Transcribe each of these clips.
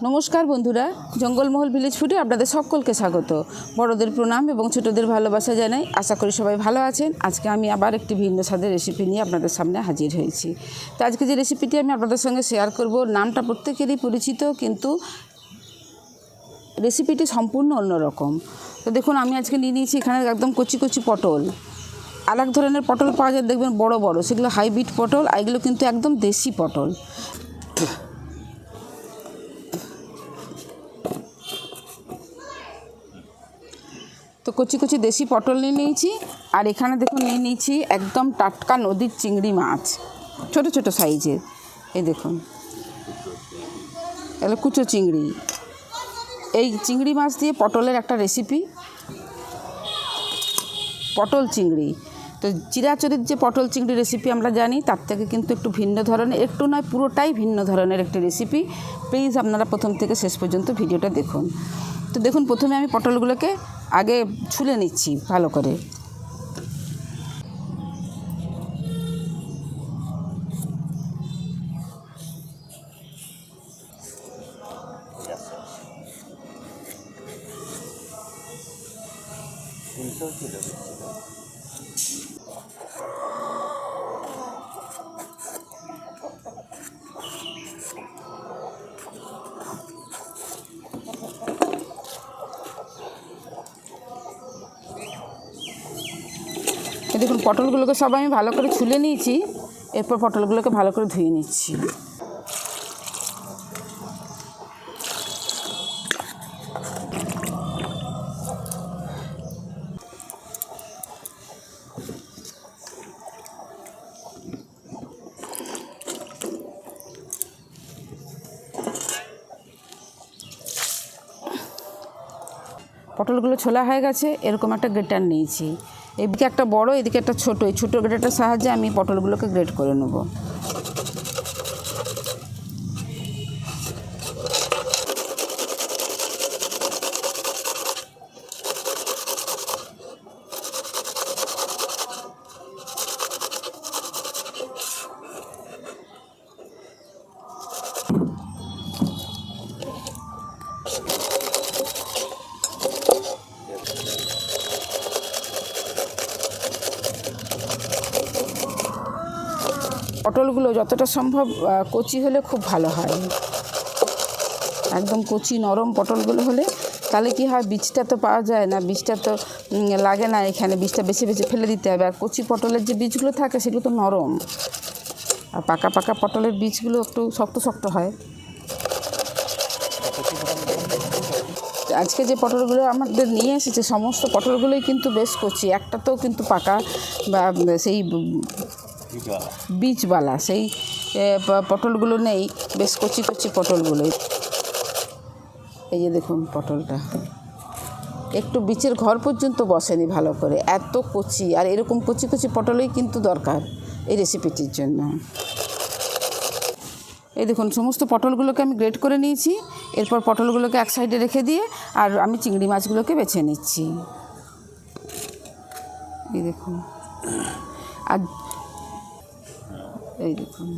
নমস্কার বন্ধুরা, জঙ্গলমহল ভিলেজ ফুডে আপনাদের সকলকে স্বাগত। বড়দের প্রণাম এবং ছোটদের ভালোবাসা জানাই। আশা করি সবাই ভালো আছেন। আজকে আমি আবার একটি ভিন্ন স্বাদের রেসিপি নিয়ে আপনাদের সামনে হাজির হয়েছি। তো আজকে যে রেসিপিটি আমি আপনাদের সঙ্গে শেয়ার করব, নামটা প্রত্যেকেরই পরিচিত, কিন্তু রেসিপিটি সম্পূর্ণ অন্যরকম। তো দেখুন, আমি আজকে নিয়ে নিয়েছি এখানে একদম কচি কচি পটল। আর এক ধরনের পটল পাওয়া যায়, দেখবেন বড় বড়, সেগুলো হাইব্রিড পটল, আর এগুলো কিন্তু একদম দেশি পটল। তো কচি কচি দেশি পটল নিয়ে নিয়েছি। আর এখানে দেখুন নিয়ে নিয়েছি একদম টাটকা নদীর চিংড়ি মাছ, ছোট ছোট সাইজের। এই দেখুন, এগুলো কুচো চিংড়ি। এই চিংড়ি মাছ দিয়ে পটলের একটা রেসিপি, পটল চিংড়ি। তো চিরাচরিত যে পটল চিংড়ি রেসিপি আমরা জানি, তার থেকে কিন্তু একটু ভিন্ন ধরনের, একটু নয় পুরোটাই ভিন্ন ধরনের একটি রেসিপি। প্লিজ আপনারা প্রথম থেকে শেষ পর্যন্ত ভিডিওটা দেখুন। তো দেখুন, প্রথমে আমি পটলগুলোকে আগে ছুলে নিচ্ছি ভালো করে। দেখুন, পটলগুলোকে সব আমি ভালো করে ছুলে নিয়েছি। এরপর পটলগুলোকে ভালো করে ধুয়ে নিচ্ছি। পটলগুলো ছোলা হয়ে গেছে। এরকম একটা গ্রেটার নিয়েছি, এদিকে একটা বড়, এদিকে একটা ছোটো। এই ছোটো গ্রেটারটার সাহায্যে আমি পটলগুলোকে গ্রেট করে নেব। পটলগুলো যতটা সম্ভব কচি হলে খুব ভালো হয়। একদম কচি নরম পটলগুলো হলে, তাহলে কি হয়, বীজটা তো পাওয়া যায় না, বীজটা তো লাগে না এখানে, বীজটা বেছে বেছে ফেলে দিতে হবে। আর কচি পটলের যে বীজগুলো থাকে সেগুলো তো নরম, আর পাকা পাকা পটলের বীজগুলো একটু শক্ত শক্ত হয়। আজকে যে পটলগুলো আমাদের নিয়ে এসেছে, সমস্ত পটলগুলোই কিন্তু বেশ কচি, একটাতেও কিন্তু পাকা বা সেই বীজওয়ালা সেই পটলগুলো নেই, বেশ কচি কচি পটলগুলোই। এই যে দেখুন, পটলটা একটু বীজের ঘর পর্যন্ত বসেনি ভালো করে, এত কচি। আর এরকম কচি কচি পটলই কিন্তু দরকার এই রেসিপিটির জন্য। এই দেখুন, সমস্ত পটলগুলোকে আমি গ্রেট করে নিয়েছি। এরপর পটলগুলোকে এক সাইডে রেখে দিয়ে আর আমি চিংড়ি মাছগুলোকে বেছে নিচ্ছি। এই দেখুন, আর এই দেখুন,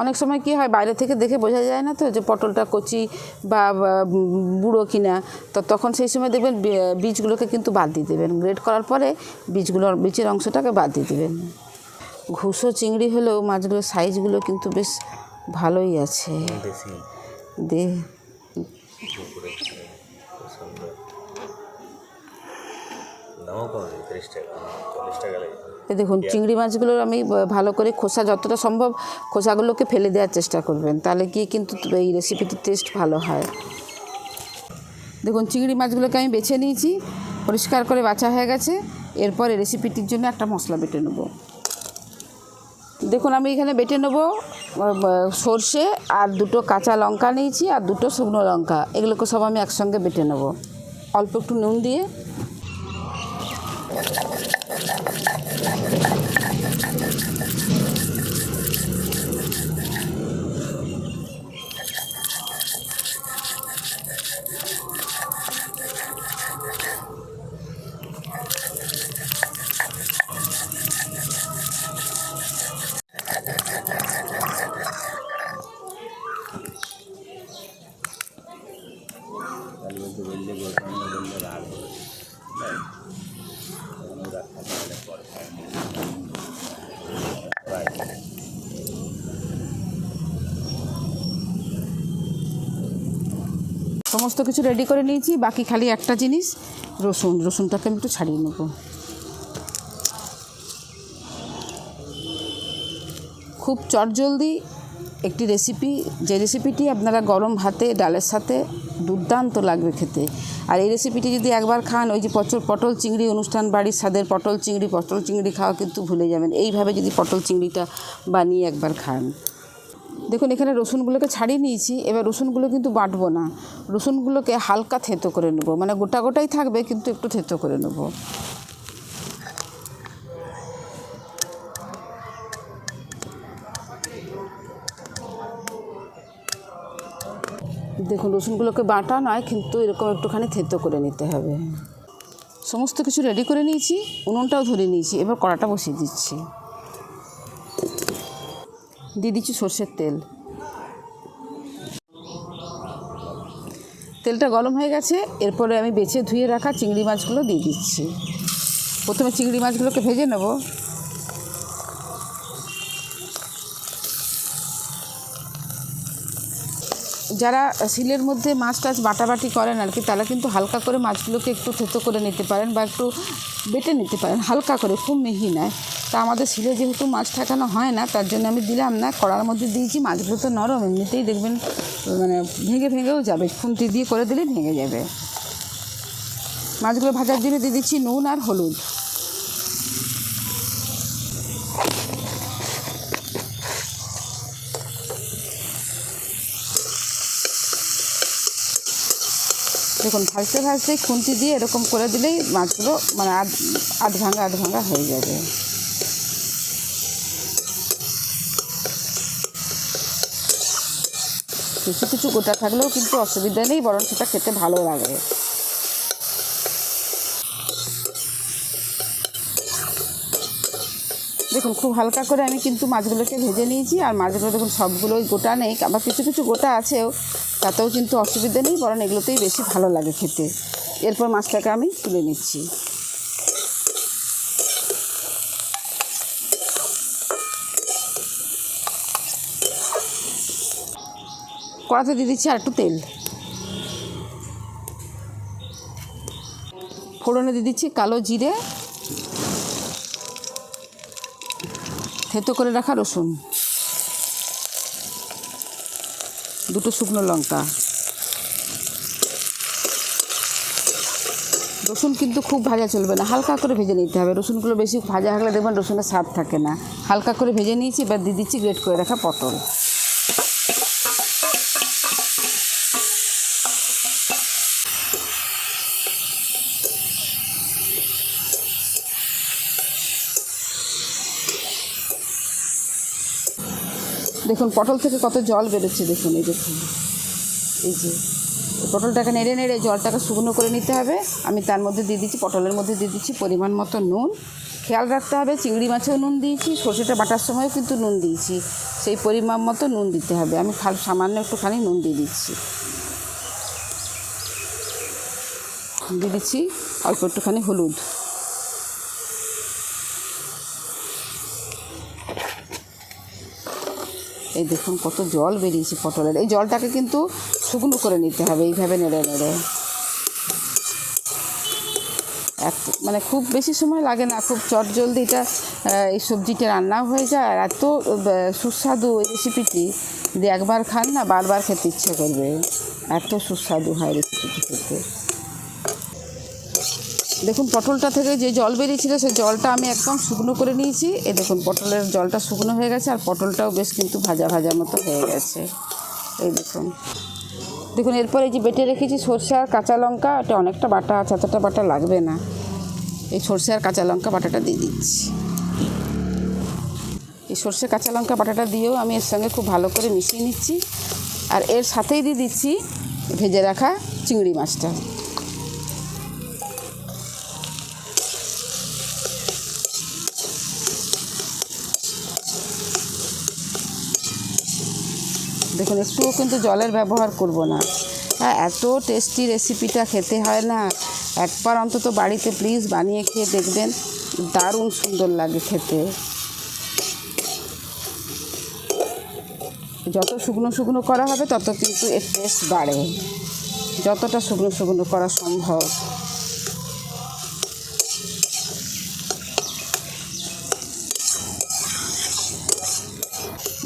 অনেক সময় কী হয়, বাইরে থেকে দেখে বোঝা যায় না তো যে পটলটা কচি বা বুড়ো কিনা। তো তখন সেই সময় দেখবেন বীজগুলোকে কিন্তু বাদ দিয়ে দেবেন। গ্রেট করার পরে বীজের অংশটাকে বাদ দিয়ে দেবেন। ঘুষো চিংড়ি হলেও মাছগুলোর সাইজগুলো কিন্তু বেশ ভালোই আছে। দেখুন, চিংড়ি মাছগুলোর আমি ভালো করে খোসা, যতটা সম্ভব খোসাগুলোকে ফেলে দেওয়ার চেষ্টা করবেন, তাহলে গিয়ে কিন্তু এই রেসিপিটির টেস্ট ভালো হয়। দেখুন, চিংড়ি মাছগুলোকে আমি বেছে নিয়েছি, পরিষ্কার করে বাছা হয়ে গেছে। এরপর এই রেসিপিটির জন্য একটা মশলা বেটে নেব। দেখুন, আমি এখানে বেটে নেব সর্ষে আর দুটো কাঁচা লঙ্কা নিয়েছি, আর দুটো শুকনো লঙ্কা। এগুলোকে সব আমি একসঙ্গে বেটে নেব, অল্প একটু নুন দিয়ে। সমস্ত কিছু রেডি করে নিয়েছি, বাকি খালি একটা জিনিস, রসুনটাকে আমি একটু ছাড়িয়ে নেব। খুব চটজলদি একটি রেসিপি, যে রেসিপিটি আপনারা গরম ভাতে ডালের সাথে দুর্দান্ত লাগবে খেতে। আর এই রেসিপিটি যদি একবার খান, ওই যে পটল চিংড়ি অনুষ্ঠান বাড়ির স্বাদের পটল চিংড়ি খাওয়া কিন্তু ভুলে যাবেন, এইভাবে যদি পটল চিংড়িটা বানিয়ে একবার খান। দেখুন এখানে রসুনগুলোকে ছাড়িয়ে নিয়েছি, এবার রসুনগুলো কিন্তু বাটবো না, রসুনগুলোকে হালকা থেতো করে নেব, মানে গোটাই থাকবে কিন্তু একটু থেতো করে নেব। দেখুন রসুনগুলোকে বাটা নয়, কিন্তু এরকম একটুখানি থেতো করে নিতে হবে। সমস্ত কিছু রেডি করে নিয়েছি, উনুনটাও ধরে নিয়েছি, এবার কড়াটা বসিয়ে দিচ্ছি। দিয়ে দিচ্ছি সর্ষের তেল। তেলটা গরম হয়ে গেছে, এরপরে আমি বেছে ধুয়ে রাখা চিংড়ি মাছগুলো দিয়ে দিচ্ছি। প্রথমে চিংড়ি মাছগুলোকে ভেজে নেব। যারা শিলের মধ্যে মাছ টাছ বাটাবাটি করেন আর কি, তারা কিন্তু হালকা করে মাছগুলোকে একটু থেতো করে নিতে পারেন বা একটু বেটে নিতে পারেন হালকা করে, খুব মিহি নয়। তা আমাদের শিলে যেহেতু মাছ ঠাকানো হয় না, তার জন্য আমি দিলাম না, কড়ার মধ্যে দিয়েছি। মাছগুলো তো নরম, এমনিতেই দেখবেন মানে ভেঙেও যাবে, খুন্তি দিয়ে করে দিলেই ভেঙে যাবে। মাছগুলো ভাজার জন্য দিয়ে দিচ্ছি নুন আর হলুদ। দেখুন ভাজতে খুন্তি দিয়ে এরকম করে দিলেই মাছগুলো মানে আধ ভাঙা হয়ে যাবে। কিছু গোটা থাকলেও কিন্তু অসুবিধা নেই, বরং সেটা খেতে ভালো লাগে। দেখুন খুব হালকা করে আমি কিন্তু মাছগুলোকে ভেজে নিয়েছি। আর মাছগুলো দেখুন সবগুলোই গোটা নেই, আবার কিছু গোটা আছেও, তাতেও কিন্তু অসুবিধা নেই, বরং এগুলোতেই বেশি ভালো লাগে খেতে। এরপর মাছটাকে আমি তুলে নিচ্ছি। কড়াতে দিয়ে দিচ্ছি আর একটু তেল। ফোড়নে দিয়ে দিচ্ছি কালো জিরে, থেতো করে রাখা রসুন, দুটো শুকনো লঙ্কা। রসুন কিন্তু খুব ভাজা চলবে না, হালকা করে ভেজে নিতে হবে। রসুনগুলো বেশি ভাজা হলে দেখবেন রসুনের স্বাদ থাকে না। হালকা করে ভেজে নিয়েছি, এবার দিয়ে দিচ্ছি গ্রেট করে রাখা পটল। দেখুন পটল থেকে কত জল বেরোচ্ছে, দেখুন এই যে পটলটাকে নেড়ে জলটাকে শুকনো করে নিতে হবে। আমি তার মধ্যে দিয়ে দিচ্ছি, পটলের মধ্যে দিয়ে দিচ্ছি পরিমাণ মতো নুন। খেয়াল রাখতে হবে চিংড়ি মাছেও নুন দিয়েছি, সর্ষেটা বাটার সময়ও কিন্তু নুন দিয়েছি, সেই পরিমাণ মতো নুন দিতে হবে। আমি সামান্য একটুখানি নুন দিয়ে দিচ্ছি। অল্প একটুখানি হলুদ। এই দেখুন কত জল বেরিয়েছে পটলের। এই জলটাকে কিন্তু শুকনো করে নিতে হবে, এইভাবে নেড়ে মানে খুব বেশি সময় লাগে না, খুব চটজলদি এটা এই সবজিটা রান্নাও হয়ে যায়। আর এত সুস্বাদু এই রেসিপিটি, যদি একবার খান না বারবার খেতে ইচ্ছে করবে, এত সুস্বাদু হয় রেসিপিটি খেতে। দেখুন পটলটা থেকে যে জল বেরিয়েছিল, সেই জলটা আমি একদম শুকনো করে নিয়েছি। এই দেখুন পটলের জলটা শুকনো হয়ে গেছে, আর পটলটাও বেশ কিন্তু ভাজা মতো হয়ে গেছে। এই দেখুন এরপর এই যে বেটে রেখেছি সরষে আর কাঁচা লঙ্কা, এটা অনেকটা বাটা আছে, এতটা বাটা লাগবে না। এই সরষে আর কাঁচা লঙ্কা বাটাটা দিয়ে দিচ্ছি। এই সরষে কাঁচা লঙ্কা বাটাটা দিয়েও আমি এর সঙ্গে খুব ভালো করে মিশিয়ে নিচ্ছি। আর এর সাথেই দিয়ে দিচ্ছি ভেজে রাখা চিংড়ি মাছটা। দেখুন একটুও কিন্তু জলের ব্যবহার করব না। হ্যাঁ, এত টেস্টি রেসিপিটা খেতে হয় না, একবার অন্তত বাড়িতে প্লিজ বানিয়ে খেয়ে দেখবেন, দারুণ সুন্দর লাগে খেতে। যত শুকনো করা হবে তত কিন্তু এর টেস্ট বাড়ে। যতটা শুকনো শুকনো করা সম্ভব।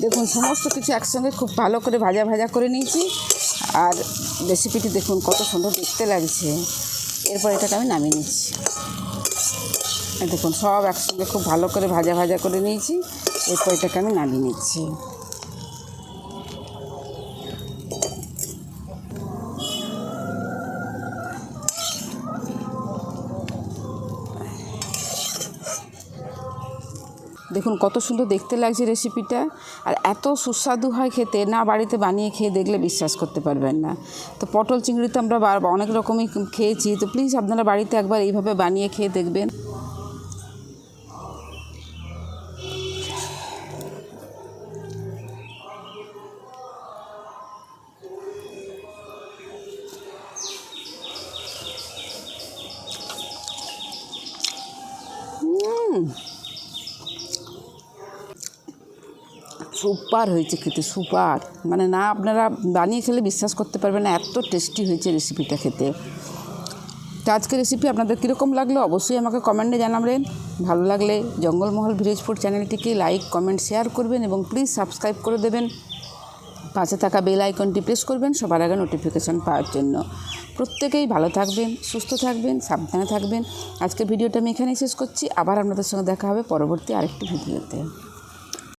দেখুন সমস্ত কিছু একসঙ্গে খুব ভালো করে ভাজা ভাজা করে নিয়েছি। আর রেসিপিটি দেখুন কত সুন্দর দেখতে লাগছে। এরপর এটাকে আমি নামিয়ে নিচ্ছি। দেখুন সব একসঙ্গে খুব ভালো করে ভাজা ভাজা করে নিয়েছি। এরপর এটাকে আমি নামিয়ে নিচ্ছি। দেখুন কত সুন্দর দেখতে লাগছে রেসিপিটা, আর এত সুস্বাদু হয় খেতে, না বাড়িতে বানিয়ে খেয়ে দেখলে বিশ্বাস করতে পারবেন না। তো পটল চিংড়ি তো আমরা অনেক রকমই খেয়েছি, তো প্লিজ আপনারা বাড়িতে একবার এইভাবে বানিয়ে খেয়ে দেখবেন। সুপার হয়েছে খেতে, সুপার, মানে না আপনারা বানিয়ে খেলে বিশ্বাস করতে পারবেন না, এত টেস্টি হয়েছে রেসিপিটা খেতে। তো আজকের রেসিপি আপনাদের কীরকম লাগলো অবশ্যই আমাকে কমেন্টে জানাবেন। ভালো লাগলে জঙ্গলমহল ভিলেজ ফুড চ্যানেলটিকে লাইক, কমেন্ট, শেয়ার করবেন এবং প্লিজ সাবস্ক্রাইব করে দেবেন। পাশে থাকা বেল আইকনটি প্রেস করবেন সবার আগে নোটিফিকেশান পাওয়ার জন্য। প্রত্যেকেই ভালো থাকবেন, সুস্থ থাকবেন, সাবধানে থাকবেন। আজকের ভিডিওটা আমি এখানেই শেষ করছি। আবার আপনাদের সঙ্গে দেখা হবে পরবর্তী আরেকটি ভিডিওতে।